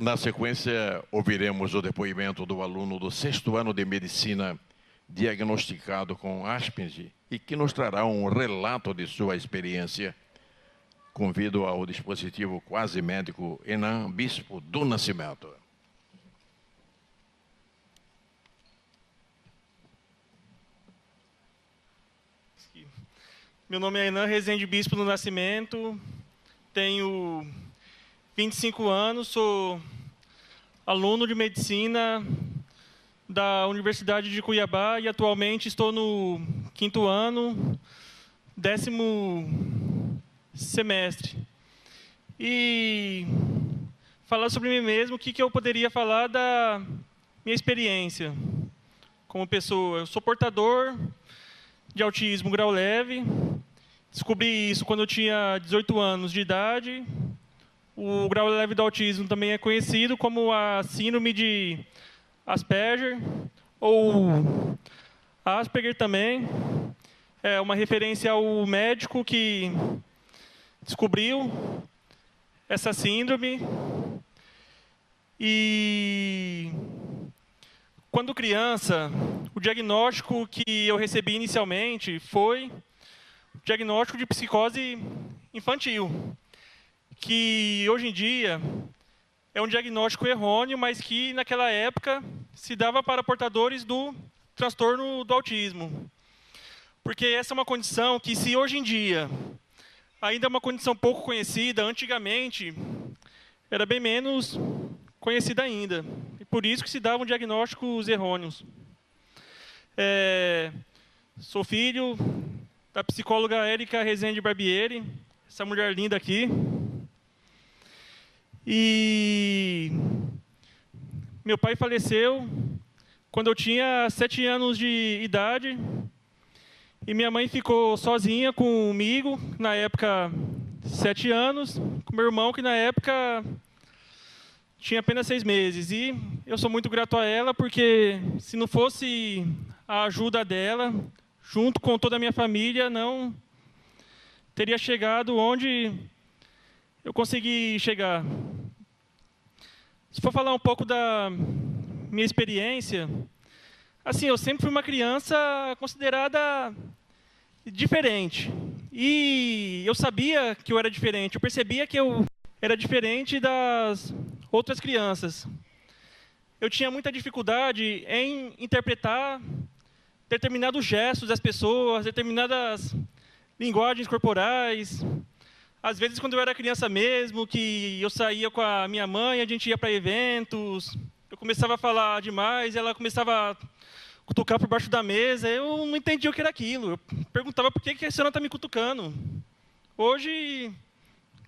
Na sequência, ouviremos o depoimento do aluno do 6º ano de Medicina diagnosticado com Asperger e que nos trará um relato de sua experiência. Convido ao dispositivo quase médico Enan Bispo do Nascimento. Meu nome é Enan Rezende Bispo do Nascimento, tenho 25 anos, sou aluno de medicina da Universidade de Cuiabá e atualmente estou no 5º ano, 10º semestre. E falar sobre mim mesmo, o que eu poderia falar da minha experiência como pessoa. Eu sou portador de autismo grau leve, descobri isso quando eu tinha 18 anos de idade. O grau leve do autismo também é conhecido como a síndrome de Asperger, ou Asperger também. É uma referência ao médico que descobriu essa síndrome. E quando criança, o diagnóstico que eu recebi inicialmente foi o diagnóstico de psicose infantil, que hoje em dia é um diagnóstico errôneo, mas que naquela época se dava para portadores do transtorno do autismo. Porque essa é uma condição que, se hoje em dia ainda é uma condição pouco conhecida, antigamente era bem menos conhecida ainda. E por isso que se davam diagnósticos errôneos. Sou filho da psicóloga Érica Rezende Barbieri, essa mulher linda aqui. E meu pai faleceu quando eu tinha 7 anos de idade. E minha mãe ficou sozinha comigo, na época, 7 anos, com meu irmão, que na época tinha apenas 6 meses. E eu sou muito grato a ela, porque se não fosse a ajuda dela, junto com toda a minha família, não teria chegado onde eu consegui chegar. Se for falar um pouco da minha experiência, assim, eu sempre fui uma criança considerada diferente. E eu sabia que eu era diferente, eu percebia que eu era diferente das outras crianças. Eu tinha muita dificuldade em interpretar determinados gestos das pessoas, determinadas linguagens corporais. Às vezes, quando eu era criança mesmo, que eu saía com a minha mãe, a gente ia para eventos, eu começava a falar demais, ela começava a cutucar por baixo da mesa, eu não entendia o que era aquilo. Eu perguntava por que a senhora está me cutucando. Hoje,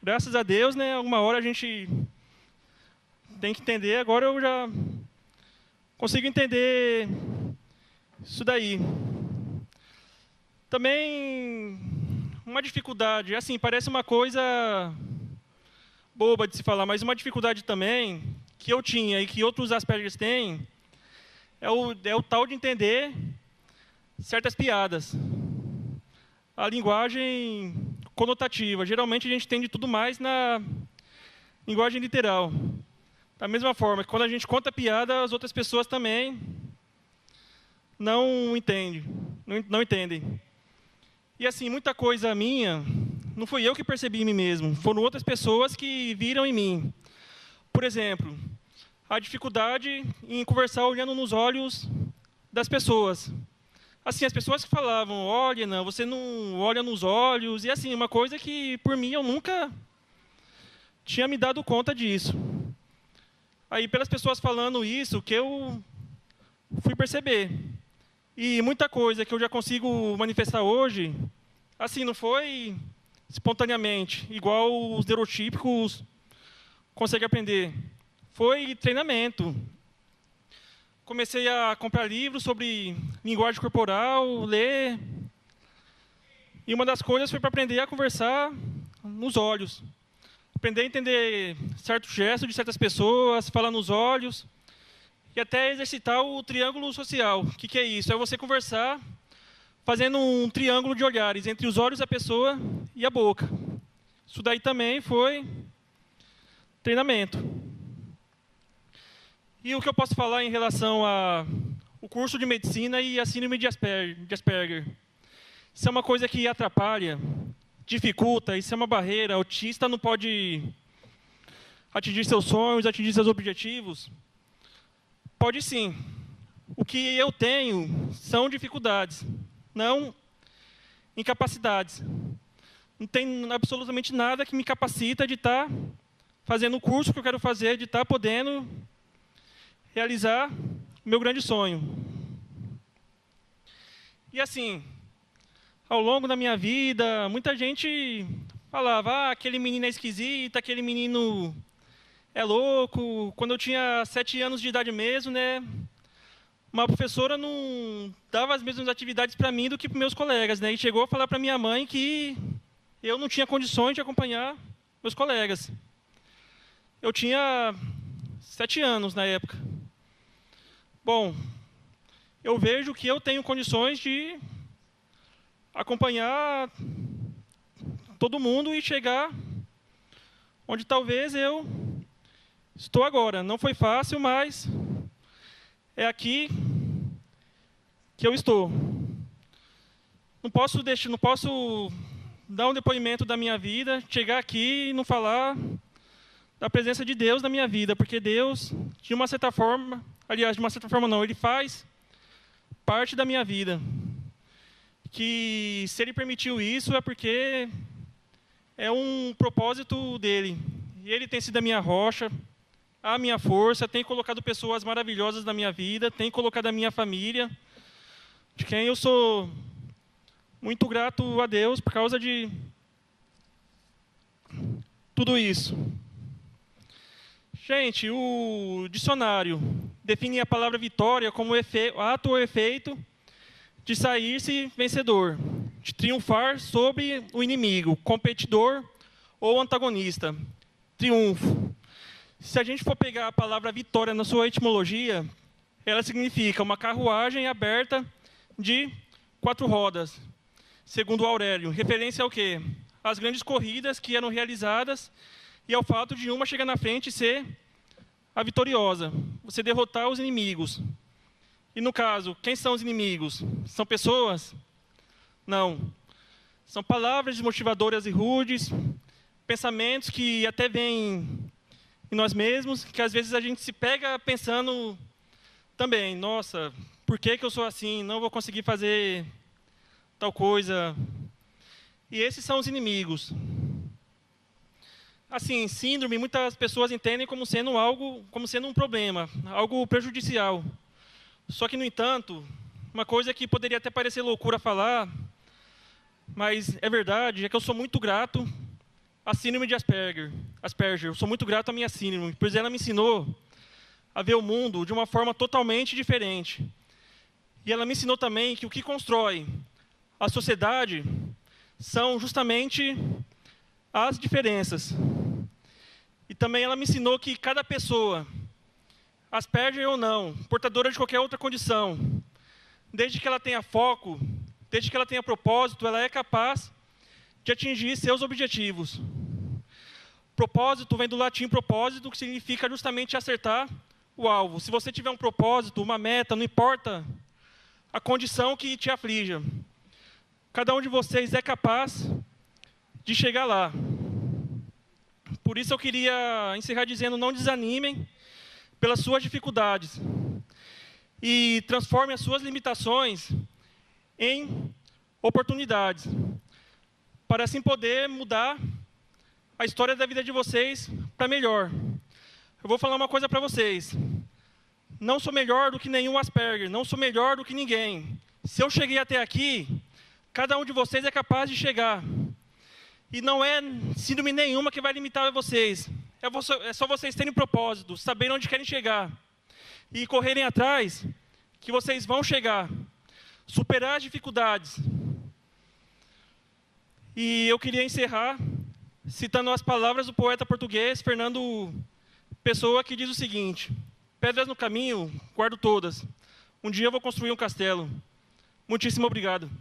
graças a Deus, né, alguma hora a gente tem que entender, agora eu já consigo entender isso daí. Também uma dificuldade, assim, parece uma coisa boba de se falar, mas uma dificuldade também que eu tinha e que outros Aspergers têm é o tal de entender certas piadas. A linguagem conotativa. Geralmente a gente entende tudo mais na linguagem literal. Da mesma forma que quando a gente conta piada, as outras pessoas também não entendem. E assim, muita coisa minha, não fui eu que percebi em mim mesmo, foram outras pessoas que viram em mim. Por exemplo, a dificuldade em conversar olhando nos olhos das pessoas. Assim, as pessoas que falavam, olha, não, você não olha nos olhos, e assim, uma coisa que, por mim, eu nunca tinha me dado conta disso. Aí, pelas pessoas falando isso, que eu fui perceber. E muita coisa que eu já consigo manifestar hoje, assim, não foi espontaneamente, igual os neurotípicos conseguem aprender. Foi treinamento. Comecei a comprar livros sobre linguagem corporal, ler. E uma das coisas foi para aprender a conversar nos olhos. Aprender a entender certos gestos de certas pessoas, falar nos olhos. E até exercitar o triângulo social. O que é isso? É você conversar fazendo um triângulo de olhares entre os olhos da pessoa e a boca. Isso daí também foi treinamento. E o que eu posso falar em relação ao curso de medicina e a síndrome de Asperger? Isso é uma coisa que atrapalha, dificulta, isso é uma barreira. O autista não pode atingir seus sonhos, atingir seus objetivos? Pode sim. O que eu tenho são dificuldades, não incapacidades. Não tem absolutamente nada que me capacita de estar fazendo o curso que eu quero fazer, de estar podendo realizar o meu grande sonho. E assim, ao longo da minha vida, muita gente falava, aquele menino é esquisito, aquele menino é louco. Quando eu tinha 7 anos de idade mesmo, né, uma professora não dava as mesmas atividades para mim do que para meus colegas, né, e chegou a falar para minha mãe que eu não tinha condições de acompanhar meus colegas. Eu tinha 7 anos na época. Bom, eu vejo que eu tenho condições de acompanhar todo mundo e chegar onde talvez eu estou agora. Não foi fácil, mas é aqui que eu estou. Não posso dar um depoimento da minha vida, chegar aqui e não falar da presença de Deus na minha vida, porque Deus, de uma certa forma, aliás, de uma certa forma não, Ele faz parte da minha vida. Que se Ele permitiu isso é porque é um propósito dEle. E Ele tem sido a minha rocha, a minha força, tem colocado pessoas maravilhosas na minha vida, tem colocado a minha família, de quem eu sou muito grato a Deus por causa de tudo isso. Gente, o dicionário define a palavra vitória como ato ou efeito de sair-se vencedor, de triunfar sobre o inimigo, competidor ou antagonista. Triunfo. Se a gente for pegar a palavra vitória na sua etimologia, ela significa uma carruagem aberta de 4 rodas, segundo Aurélio. Referência ao quê? Às grandes corridas que eram realizadas e ao fato de uma chegar na frente e ser a vitoriosa, você derrotar os inimigos. E no caso, quem são os inimigos? São pessoas? Não. São palavras desmotivadoras e rudes, pensamentos que até vêm em nós mesmos, que às vezes a gente se pega pensando também, nossa, por que eu sou assim? Não vou conseguir fazer tal coisa. E esses são os inimigos. Assim, síndrome, muitas pessoas entendem como sendo um problema, algo prejudicial. Só que, no entanto, uma coisa que poderia até parecer loucura falar, mas é verdade, é que eu sou muito grato à síndrome de Asperger. Eu sou muito grato à minha síndrome, pois ela me ensinou a ver o mundo de uma forma totalmente diferente. E ela me ensinou também que o que constrói a sociedade são justamente as diferenças. E também ela me ensinou que cada pessoa, Asperger ou não, portadora de qualquer outra condição, desde que ela tenha foco, desde que ela tenha propósito, ela é capaz de atingir seus objetivos. Propósito vem do latim propósito, que significa justamente acertar o alvo. Se você tiver um propósito, uma meta, não importa a condição que te aflija, cada um de vocês é capaz de chegar lá. Por isso eu queria encerrar dizendo, não desanimem pelas suas dificuldades e transformem as suas limitações em oportunidades, para assim poder mudar a história da vida de vocês para melhor. Eu vou falar uma coisa para vocês. Não sou melhor do que nenhum Asperger, não sou melhor do que ninguém. Se eu cheguei até aqui, cada um de vocês é capaz de chegar. E não é síndrome nenhuma que vai limitar vocês. É só vocês terem propósito, saberem onde querem chegar. E correrem atrás, que vocês vão chegar. Superar as dificuldades. E eu queria encerrar citando as palavras do poeta português Fernando Pessoa, que diz o seguinte: pedras no caminho, guardo todas. Um dia eu vou construir um castelo. Muitíssimo obrigado.